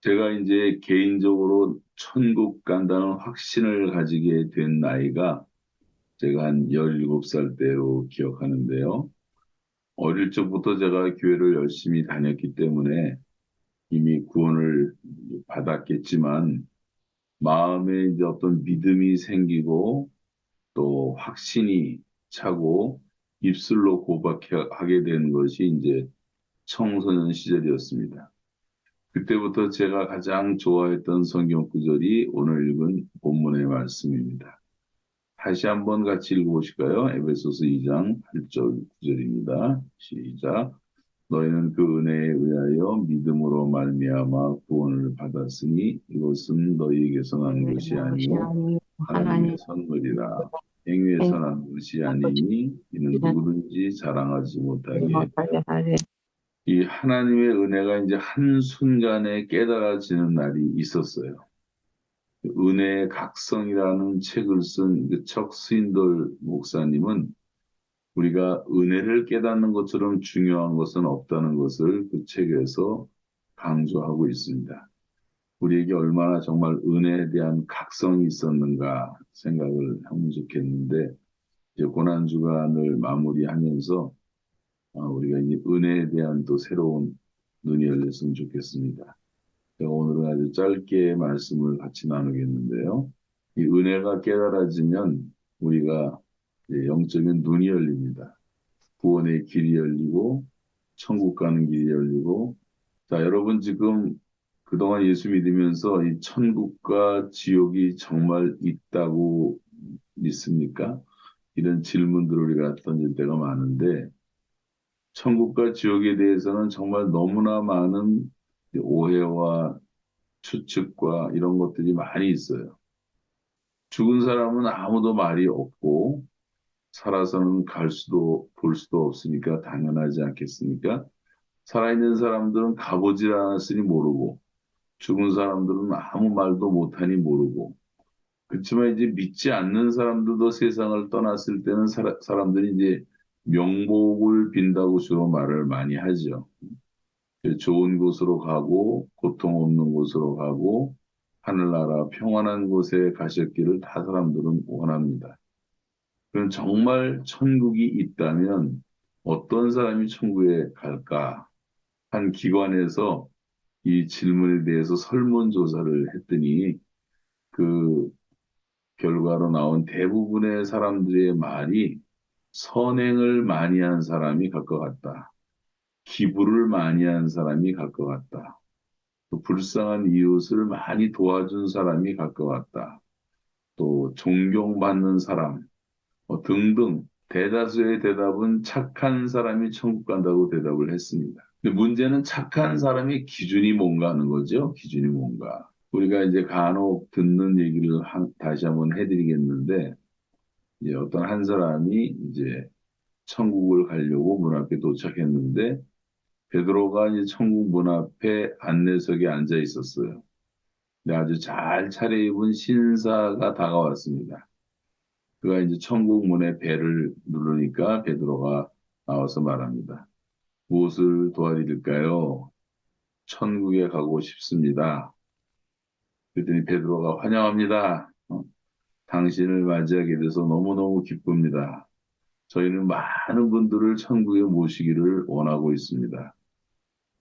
제가 이제 개인적으로 천국 간다는 확신을 가지게 된 나이가 제가 한 17살 때로 기억하는데요. 어릴 적부터 제가 교회를 열심히 다녔기 때문에 이미 구원을 받았겠지만 마음에 이제 어떤 믿음이 생기고 또 확신이 차고 입술로 고백하게 된 것이 이제 청소년 시절이었습니다. 그때부터 제가 가장 좋아했던 성경 구절이 오늘 읽은 본문의 말씀입니다. 다시 한번 같이 읽어보실까요? 에베소서 2장 8절 9절입니다. 시작. 너희는 그 은혜에 의하여 믿음으로 말미암아 구원을 받았으니 이것은 너희에게서 난 것이 아니요 하나님의 하나님 선물이라. 행위에서 난 것이 아니니 이는 누구든지 자랑하지 못하게 못하게 하리. 이 하나님의 은혜가 이제 한순간에 깨달아지는 날이 있었어요. 은혜의 각성이라는 책을 쓴 척 스윈돌 목사님은 우리가 은혜를 깨닫는 것처럼 중요한 것은 없다는 것을 그 책에서 강조하고 있습니다. 우리에게 얼마나 정말 은혜에 대한 각성이 있었는가 생각을 하면 좋겠는데, 이제 고난주간을 마무리하면서 우리가 이 은혜에 대한 또 새로운 눈이 열렸으면 좋겠습니다. 제가 오늘은 아주 짧게 말씀을 같이 나누겠는데요. 이 은혜가 깨달아지면 우리가 이제 영적인 눈이 열립니다. 구원의 길이 열리고 천국 가는 길이 열리고. 자, 여러분 지금 그동안 예수 믿으면서 이 천국과 지옥이 정말 있다고 믿습니까? 이런 질문들을 우리가 던질 때가 많은데 천국과 지옥에 대해서는 정말 너무나 많은 오해와 추측과 이런 것들이 많이 있어요. 죽은 사람은 아무도 말이 없고 살아서는 갈 수도 볼 수도 없으니까 당연하지 않겠습니까? 살아있는 사람들은 가보질 않았으니 모르고 죽은 사람들은 아무 말도 못하니 모르고. 그렇지만 이제 믿지 않는 사람들도 세상을 떠났을 때는 사람들이 이제 명복을 빈다고 주로 말을 많이 하죠. 좋은 곳으로 가고 고통 없는 곳으로 가고 하늘나라 평안한 곳에 가셨기를 다 사람들은 원합니다. 그럼 정말 천국이 있다면 어떤 사람이 천국에 갈까? 한 기관에서 이 질문에 대해서 설문조사를 했더니 그 결과로 나온 대부분의 사람들의 말이 선행을 많이 한 사람이 갈 것 같다. 기부를 많이 한 사람이 갈 것 같다. 또 불쌍한 이웃을 많이 도와준 사람이 갈 것 같다. 또 존경받는 사람 등등 대다수의 대답은 착한 사람이 천국 간다고 대답을 했습니다. 근데 문제는 착한 사람의 기준이 뭔가 하는 거죠. 기준이 뭔가. 우리가 이제 간혹 듣는 얘기를 다시 한번 해드리겠는데 이제 어떤 한 사람이 이제 천국을 가려고 문 앞에 도착했는데 베드로가 이제 천국 문 앞에 안내석에 앉아 있었어요. 근데 아주 잘 차려입은 신사가 다가왔습니다. 그가 이제 천국 문에 벨을 누르니까 베드로가 나와서 말합니다. 무엇을 도와드릴까요? 천국에 가고 싶습니다. 그랬더니 베드로가 환영합니다. 당신을 맞이하게 돼서 너무너무 기쁩니다. 저희는 많은 분들을 천국에 모시기를 원하고 있습니다.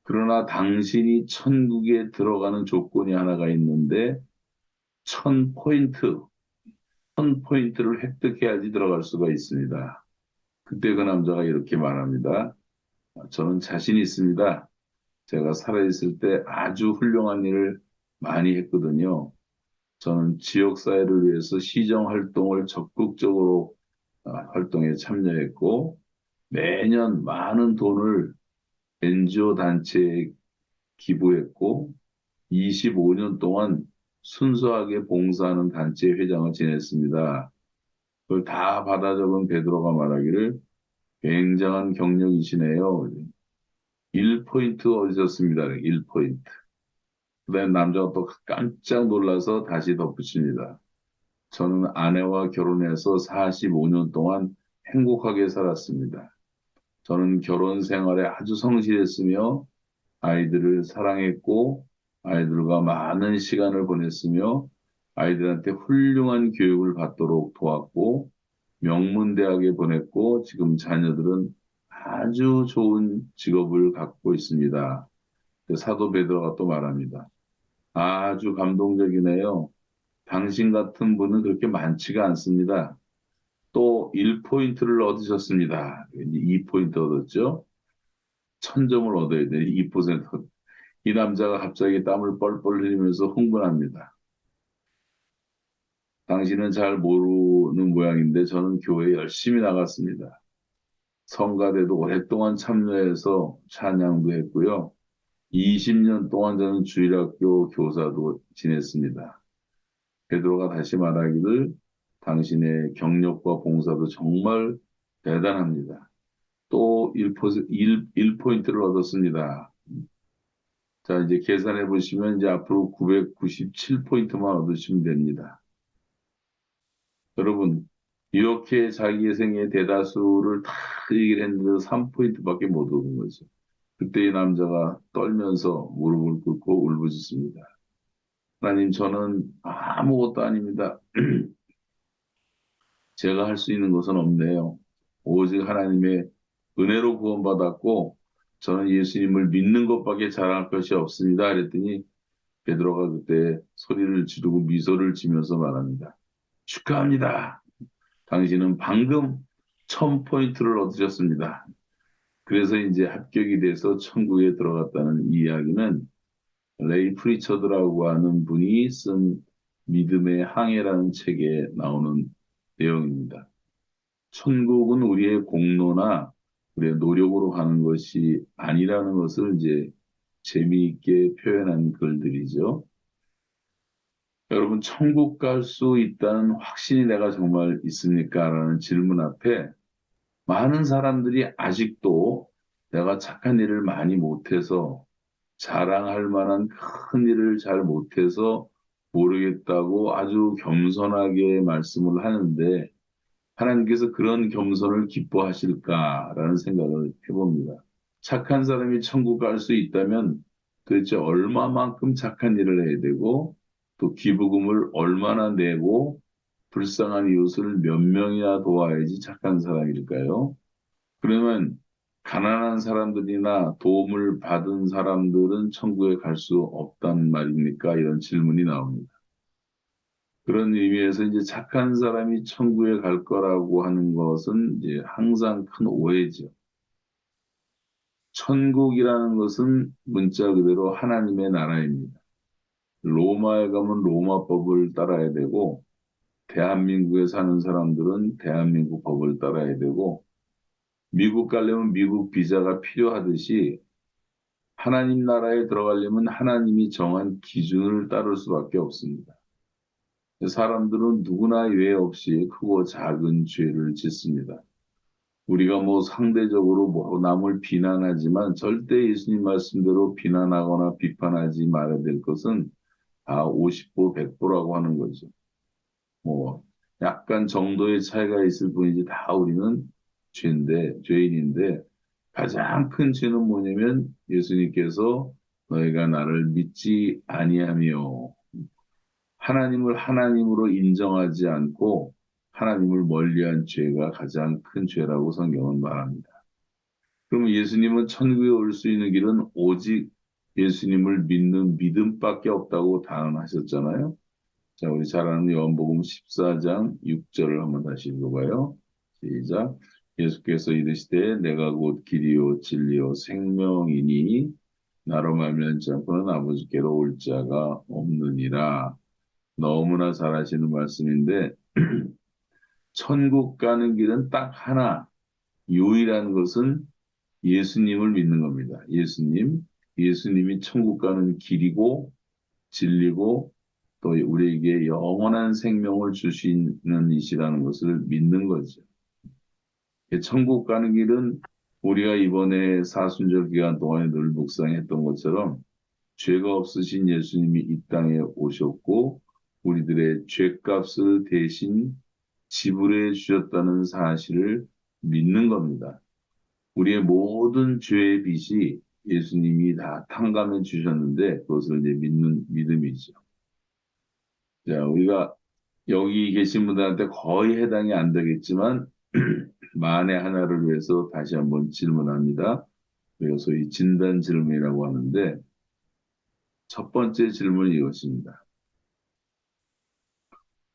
그러나 당신이 천국에 들어가는 조건이 하나가 있는데 1000포인트, 1000포인트를 획득해야지 들어갈 수가 있습니다. 그때 그 남자가 이렇게 말합니다. 저는 자신 있습니다. 제가 살아있을 때 아주 훌륭한 일을 많이 했거든요. 저는 지역사회를 위해서 시정활동을 적극적으로 활동에 참여했고 매년 많은 돈을 NGO 단체에 기부했고 25년 동안 순수하게 봉사하는 단체 회장을 지냈습니다. 그걸 다 받아 적은 베드로가 말하기를 굉장한 경력이시네요. 1포인트 얻으셨습니다. 1포인트. 그다음에 남자가 또 깜짝 놀라서 다시 덧붙입니다. 저는 아내와 결혼해서 45년 동안 행복하게 살았습니다. 저는 결혼 생활에 아주 성실했으며 아이들을 사랑했고 아이들과 많은 시간을 보냈으며 아이들한테 훌륭한 교육을 받도록 도왔고 명문대학에 보냈고 지금 자녀들은 아주 좋은 직업을 갖고 있습니다. 사도 베드로가 또 말합니다. 아주 감동적이네요. 당신 같은 분은 그렇게 많지가 않습니다. 또 1포인트를 얻으셨습니다. 2포인트 얻었죠? 1000점을 얻어야 돼. 2%. 이 남자가 갑자기 땀을 뻘뻘 흘리면서 흥분합니다. 당신은 잘 모르는 모양인데 저는 교회에 열심히 나갔습니다. 성가대도 오랫동안 참여해서 찬양도 했고요. 20년 동안 저는 주일학교 교사도 지냈습니다. 베드로가 다시 말하기를 당신의 경력과 봉사도 정말 대단합니다. 또 1포인트를 얻었습니다. 자, 이제 계산해 보시면 이제 앞으로 997포인트만 얻으시면 됩니다. 여러분, 이렇게 자기의 생애 대다수를 다 얘기를 했는데 3포인트밖에 못 얻은 거죠. 그때 이 남자가 떨면서 무릎을 꿇고 울부짖습니다. 하나님, 저는 아무것도 아닙니다. 제가 할 수 있는 것은 없네요. 오직 하나님의 은혜로 구원받았고, 저는 예수님을 믿는 것밖에 자랑할 것이 없습니다. 그랬더니 베드로가 그때 소리를 지르고 미소를 지면서 말합니다. 축하합니다. 당신은 방금 1000포인트를 얻으셨습니다. 그래서 이제 합격이 돼서 천국에 들어갔다는 이야기는 레이 프리처드라고 하는 분이 쓴 믿음의 항해라는 책에 나오는 내용입니다. 천국은 우리의 공로나 우리의 노력으로 가는 것이 아니라는 것을 이제 재미있게 표현한 글들이죠. 여러분, 천국 갈 수 있다는 확신이 내가 정말 있습니까? 라는 질문 앞에 많은 사람들이 아직도 내가 착한 일을 많이 못해서 자랑할 만한 큰 일을 잘 못해서 모르겠다고 아주 겸손하게 말씀을 하는데 하나님께서 그런 겸손을 기뻐하실까라는 생각을 해봅니다. 착한 사람이 천국 갈 수 있다면 도대체 얼마만큼 착한 일을 해야 되고 또 기부금을 얼마나 내고 불쌍한 이웃을 몇 명이나 도와야지 착한 사람일까요? 그러면 가난한 사람들이나 도움을 받은 사람들은 천국에 갈 수 없단 말입니까? 이런 질문이 나옵니다. 그런 의미에서 이제 착한 사람이 천국에 갈 거라고 하는 것은 이제 항상 큰 오해죠. 천국이라는 것은 문자 그대로 하나님의 나라입니다. 로마에 가면 로마법을 따라야 되고, 대한민국에 사는 사람들은 대한민국 법을 따라야 되고, 미국 가려면 미국 비자가 필요하듯이 하나님 나라에 들어가려면 하나님이 정한 기준을 따를 수밖에 없습니다. 사람들은 누구나 예외 없이 크고 작은 죄를 짓습니다. 우리가 뭐 상대적으로 뭐 남을 비난하지만 절대 예수님 말씀대로 비난하거나 비판하지 말아야 될 것은 다 50보 100보라고 하는 거죠. 뭐 약간 정도의 차이가 있을 뿐이지 다 우리는 죄인인데 가장 큰 죄는 뭐냐면 예수님께서 너희가 나를 믿지 아니하며 하나님을 하나님으로 인정하지 않고 하나님을 멀리한 죄가 가장 큰 죄라고 성경은 말합니다. 그러면 예수님은 천국에 올 수 있는 길은 오직 예수님을 믿는 믿음밖에 없다고 단언하셨잖아요. 자, 우리 잘 아는 요한복음 14장 6절을 한번 다시 읽어봐요. 시작. 예수께서 이르시되 내가 곧 길이요 진리요 생명이니 나로 말미암지 않고는 아버지께로 올 자가 없느니라. 너무나 잘 아시는 말씀인데 천국 가는 길은 딱 하나, 유일한 것은 예수님을 믿는 겁니다. 예수님이 천국 가는 길이고 진리고 또 우리에게 영원한 생명을 주시는 이시라는 것을 믿는 거죠. 천국 가는 길은 우리가 이번에 사순절 기간 동안에 늘 묵상했던 것처럼 죄가 없으신 예수님이 이 땅에 오셨고 우리들의 죄값을 대신 지불해 주셨다는 사실을 믿는 겁니다. 우리의 모든 죄의 빚이 예수님이 다 탕감해 주셨는데 그것을 이제 믿는 믿음이죠. 자, 우리가 여기 계신 분들한테 거의 해당이 안 되겠지만 만에 하나를 위해서 다시 한번 질문합니다. 그리고 소위 진단 질문이라고 하는데 첫 번째 질문이 이것입니다.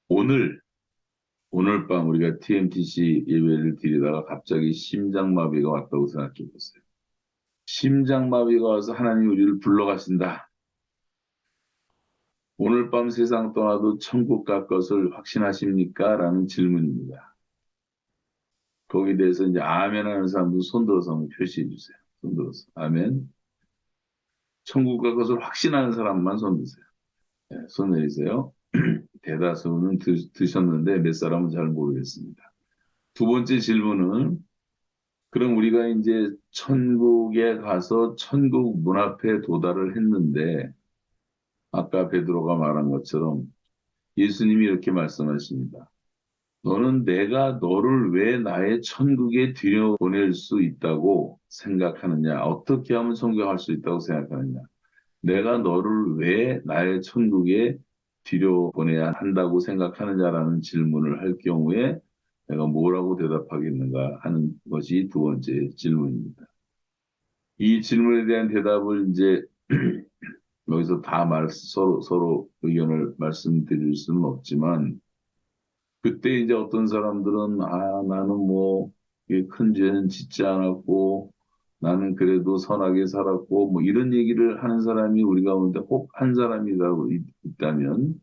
오늘 오늘 밤 우리가 TMTC 예배를 드리다가 갑자기 심장마비가 왔다고 생각해 보세요. 심장마비가 와서 하나님 우리를 불러가신다. 오늘 밤 세상 떠나도 천국 갈 것을 확신하십니까? 라는 질문입니다. 거기에 대해서 이제 아멘 하는 사람도 손들어서 한번 표시해 주세요. 손들어서. 아멘. 천국 갈 것을 확신하는 사람만 손드세요. 네, 손 내리세요. 대다수는 드셨는데 몇 사람은 잘 모르겠습니다. 두 번째 질문은 그럼 우리가 이제 천국에 가서 천국 문 앞에 도달을 했는데 아까 베드로가 말한 것처럼 예수님이 이렇게 말씀하십니다. 너는 내가 너를 왜 나의 천국에 들여보낼 수 있다고 생각하느냐? 어떻게 하면 천국에 갈 수 있다고 생각하느냐? 내가 너를 왜 나의 천국에 들여보내야 한다고 생각하느냐라는 질문을 할 경우에 내가 뭐라고 대답하겠는가 하는 것이 두 번째 질문입니다. 이 질문에 대한 대답을 이제 여기서 다 서로 의견을 말씀드릴 수는 없지만 그때 이제 어떤 사람들은 나는 뭐 큰 죄는 짓지 않았고 나는 그래도 선하게 살았고 뭐 이런 얘기를 하는 사람이 우리 가운데 혹 한 사람이라고 있다면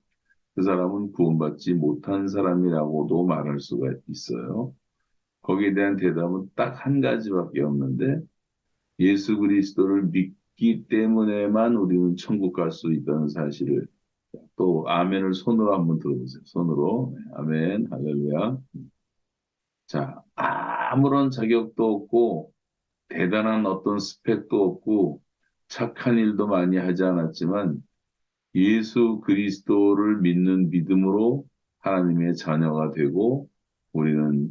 그 사람은 구원받지 못한 사람이라고도 말할 수가 있어요. 거기에 대한 대답은 딱 한 가지밖에 없는데 예수 그리스도를 믿기 때문에만 우리는 천국 갈 수 있다는 사실을 또 아멘을 손으로 한번 들어보세요. 손으로. 네, 아멘, 할렐루야. 자, 아무런 자격도 없고 대단한 어떤 스펙도 없고 착한 일도 많이 하지 않았지만 예수 그리스도를 믿는 믿음으로 하나님의 자녀가 되고 우리는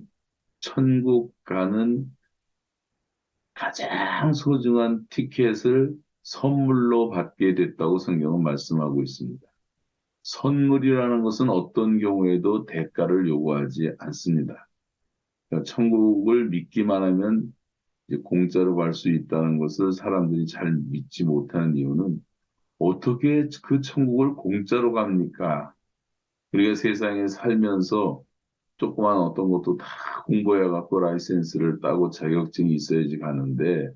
천국 가는 가장 소중한 티켓을 선물로 받게 됐다고 성경은 말씀하고 있습니다. 선물이라는 것은 어떤 경우에도 대가를 요구하지 않습니다. 그러니까 천국을 믿기만 하면 이제 공짜로 갈 수 있다는 것을 사람들이 잘 믿지 못하는 이유는 어떻게 그 천국을 공짜로 갑니까? 우리가 세상에 살면서 조그만 어떤 것도 다 공부해갖고 라이센스를 따고 자격증이 있어야지 가는데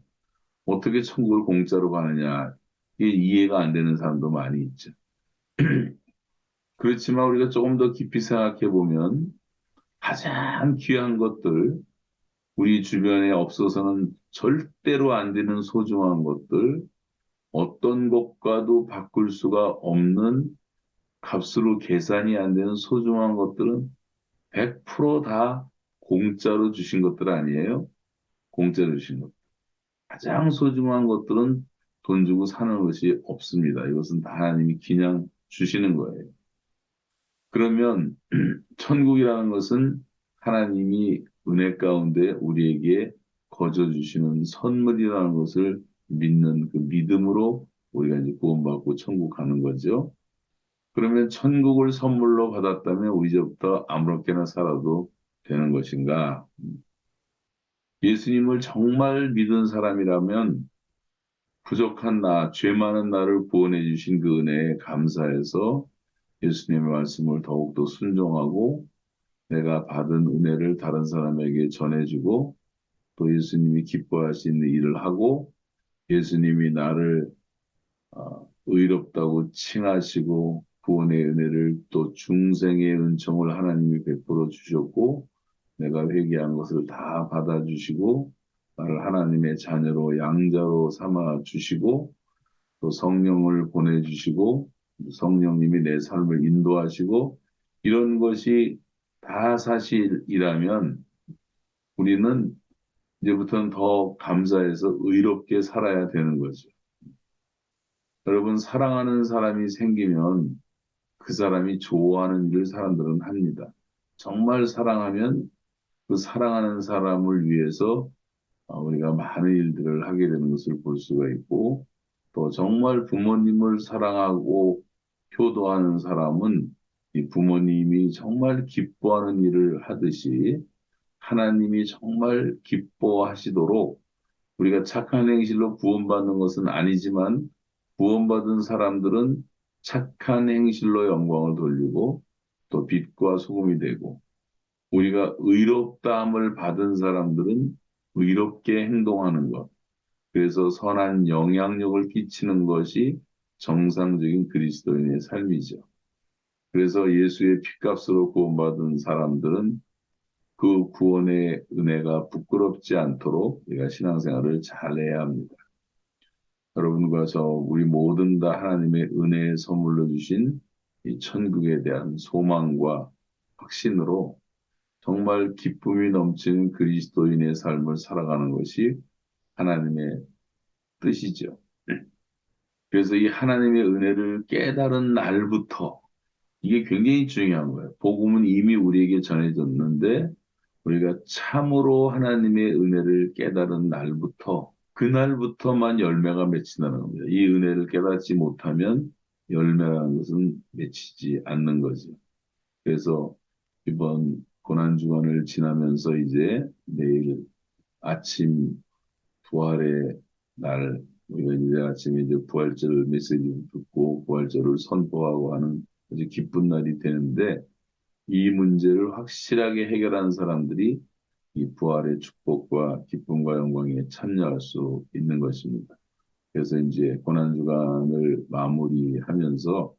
어떻게 천국을 공짜로 가느냐? 이게 이해가 안 되는 사람도 많이 있죠. 그렇지만 우리가 조금 더 깊이 생각해 보면 가장 귀한 것들, 우리 주변에 없어서는 절대로 안 되는 소중한 것들, 어떤 것과도 바꿀 수가 없는 값으로 계산이 안 되는 소중한 것들은 100%다 공짜로 주신 것들 아니에요? 공짜로 주신 것. 가장 소중한 것들은 돈 주고 사는 것이 없습니다. 이것은 다 하나님이 그냥 주시는 거예요. 그러면 천국이라는 것은 하나님이 은혜 가운데 우리에게 거저 주시는 선물이라는 것을 믿는 그 믿음으로 우리가 이제 구원받고 천국 가는 거죠. 그러면 천국을 선물로 받았다면 우리 이제부터 아무렇게나 살아도 되는 것인가? 예수님을 정말 믿은 사람이라면 부족한 죄 많은 나를 구원해 주신 그 은혜에 감사해서 예수님의 말씀을 더욱더 순종하고 내가 받은 은혜를 다른 사람에게 전해주고 또 예수님이 기뻐하시는 일을 하고 예수님이 나를 의롭다고 칭하시고 구원의 은혜를 또 중생의 은총을 하나님이 베풀어 주셨고 내가 회개한 것을 다 받아주시고 나를 하나님의 자녀로 양자로 삼아 주시고 또 성령을 보내주시고 성령님이 내 삶을 인도하시고 이런 것이 다 사실이라면 우리는 이제부터는 더 감사해서 의롭게 살아야 되는 거죠. 여러분, 사랑하는 사람이 생기면 그 사람이 좋아하는 일을 사람들은 합니다. 정말 사랑하면 그 사랑하는 사람을 위해서 우리가 많은 일들을 하게 되는 것을 볼 수가 있고, 또 정말 부모님을 사랑하고 효도하는 사람은 이 부모님이 정말 기뻐하는 일을 하듯이 하나님이 정말 기뻐하시도록 우리가 착한 행실로 구원받는 것은 아니지만 구원받은 사람들은 착한 행실로 영광을 돌리고 또 빛과 소금이 되고 우리가 의롭다함을 받은 사람들은 의롭게 행동하는 것. 그래서 선한 영향력을 끼치는 것이 정상적인 그리스도인의 삶이죠. 그래서 예수의 피값으로 구원받은 사람들은 그 구원의 은혜가 부끄럽지 않도록 우리가 신앙생활을 잘해야 합니다. 여러분과 우리 모든 다 하나님의 은혜의 선물로 주신 이 천국에 대한 소망과 확신으로 정말 기쁨이 넘치는 그리스도인의 삶을 살아가는 것이 하나님의 뜻이죠. 그래서 이 하나님의 은혜를 깨달은 날부터 이게 굉장히 중요한 거예요. 복음은 이미 우리에게 전해졌는데 우리가 참으로 하나님의 은혜를 깨달은 날부터 그날부터만 열매가 맺힌다는 겁니다. 이 은혜를 깨닫지 못하면 열매라는 것은 맺히지 않는 거죠. 그래서 이번 고난주간을 지나면서 이제 내일 아침 부활의 날 우리가 이제 아침에 이제 부활절 메시지를 듣고 부활절을 선포하고 하는 아주 기쁜 날이 되는데 이 문제를 확실하게 해결하는 사람들이 이 부활의 축복과 기쁨과 영광에 참여할 수 있는 것입니다. 그래서 이제 고난주간을 마무리하면서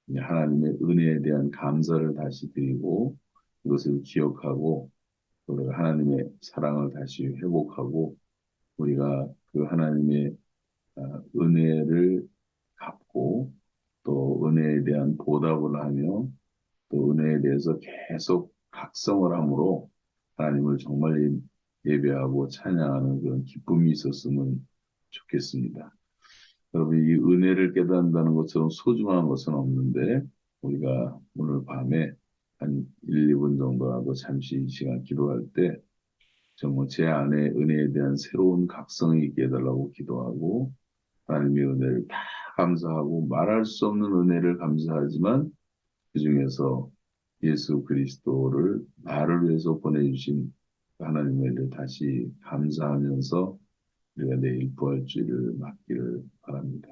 이제 하나님의 은혜에 대한 감사를 다시 드리고 그것을 기억하고 우리가 하나님의 사랑을 다시 회복하고 우리가 그 하나님의 은혜를 갚고 또 은혜에 대한 보답을 하며 또 은혜에 대해서 계속 각성을 함으로 하나님을 정말 예배하고 찬양하는 그런 기쁨이 있었으면 좋겠습니다. 여러분, 이 은혜를 깨닫는다는 것처럼 소중한 것은 없는데, 우리가 오늘 밤에 한 1, 2분 정도라도 잠시 이 시간 기도할 때, 정말 제 안에 은혜에 대한 새로운 각성이 있게 해달라고 기도하고, 하나님의 은혜를 다 감사하고, 말할 수 없는 은혜를 감사하지만, 그 중에서 예수 그리스도를 나를 위해서 보내주신 하나님의 은혜를 다시 감사하면서 우리가 내일 부활주의를 맞기를 바랍니다.